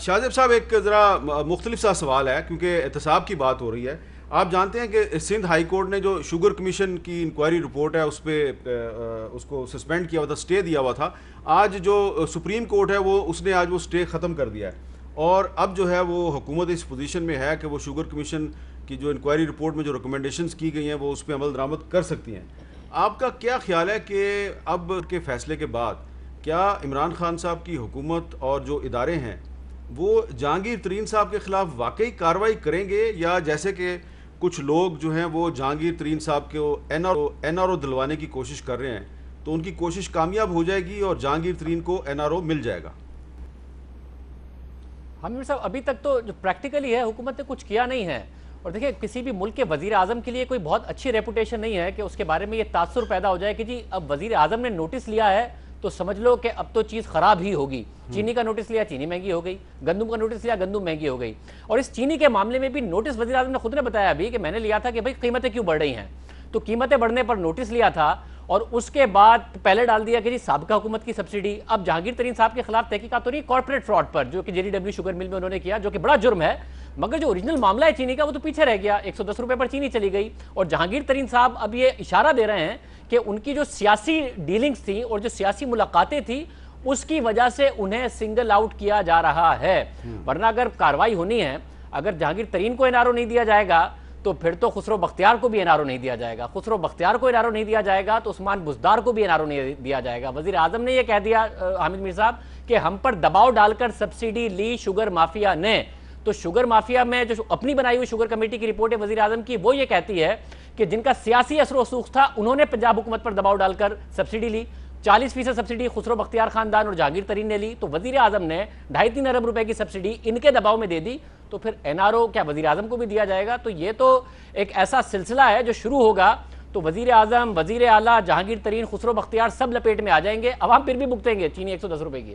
शाहजेब साहब, एक ज़रा मुख्तलिफ सा सवाल है क्योंकि एहतसाब की बात हो रही है। आप जानते हैं कि सिंध हाई कोर्ट ने जो शुगर कमीशन की इंक्वायरी रिपोर्ट है उस पर उसको सस्पेंड किया हुआ था, स्टे दिया हुआ था। आज जो सुप्रीम कोर्ट है वो उसने आज वो स्टे ख़त्म कर दिया है और अब जो है वो हुकूमत इस पोजीशन में है कि वो शुगर कमीशन की जो इंक्वायरी रिपोर्ट में जो रिकमेंडेशंस की गई हैं वो उस पर अमल दरामद कर सकती हैं। आपका क्या ख्याल है कि अब के फैसले के बाद क्या इमरान खान साहब की हुकूमत और जो इदारे हैं वो जहांगीर तरीन साहब के खिलाफ वाकई कार्रवाई करेंगे, या जैसे कि कुछ लोग जो हैं वो जहांगीर तरीन साहब को एनआरओ दिलवाने की कोशिश कर रहे हैं, तो उनकी कोशिश कामयाब हो जाएगी और जहांगीर तरीन को एनआरओ मिल जाएगा? हामिद साहब, अभी तक तो जो प्रैक्टिकली है हुकूमत ने कुछ किया नहीं है। और देखिए, किसी भी मुल्क के वजीर आजम के लिए कोई बहुत अच्छी रेपुटेशन नहीं है कि उसके बारे में ये तासुर पैदा हो जाए कि जी अब वजीर आजम ने नोटिस लिया है तो समझ लो कि अब तो चीज़ खराब ही होगी। चीनी का नोटिस लिया, चीनी महंगी हो गई। गंदम का नोटिस लिया, गंदम महंगी हो गई। और इस चीनी के मामले में भी नोटिस वजीर आजम ने खुद ने बताया अभी कि मैंने लिया था कि भाई कीमतें क्यों बढ़ रही हैं, तो कीमतें बढ़ने पर नोटिस लिया था और उसके बाद पहले डाल दिया कि जी साबिका हुकूमत की सब्सिडी। अब जहांगीर तरीन साहब के खिलाफ तहकीकात हो रही है कॉर्पोरेट फ्रॉड पर, जो कि JDW शुगर मिल में उन्होंने किया, जो कि बड़ा जुर्म है। मगर जो ओरिजिनल मामला है चीनी का वो तो पीछे रह गया। 110 रुपए पर चीनी चली गई। और जहांगीर तरीन साहब अब ये इशारा दे रहे हैं कि उनकी जो सियासी डीलिंग्स थी और जो सियासी मुलाकातें थी उसकी वजह से उन्हें सिंगल आउट किया जा रहा है। वरना अगर कार्रवाई होनी है, अगर जहांगीर तरीन को एनआरओ नहीं दिया जाएगा तो फिर तो खुसरो बख्तियार को भी एनआरओ नहीं दिया जाएगा। खुसरो बख्तियार को एनआरओ नहीं दिया जाएगा तो उस्मान बुज़दार को भी एनआरओ नहीं दिया जाएगा। वजीर आजम ने यह कह दिया हामिद मीर साहब कि हम पर दबाव डालकर सब्सिडी ली शुगर माफिया ने। तो शुगर माफिया में जो अपनी बनाई हुई शुगर कमेटी की रिपोर्ट है वजीर आजम की, वो ये कहती है कि जिनका सियासी असर वसूख था उन्होंने पंजाब हुकूमत पर दबाव डालकर सब्सिडी ली। 40% सब्सिडी खुसरो बख्तियार खानदान और जहांगीर तरीन ने ली। तो वजीर आजम ने 2.5-3 अरब रुपए की सब्सिडी इनके दबाव में दे दी। तो फिर एनआरओ क्या वजीर आजम को भी दिया जाएगा? तो ये तो एक ऐसा सिलसिला है जो शुरू होगा तो वजीर आजम, वजीर आला, जहांगीर तरीन, खुसरो बख्तियार सब लपेट में आ जाएंगे। अब हम फिर भी भुगतेंगे चीनी 110 रुपए की।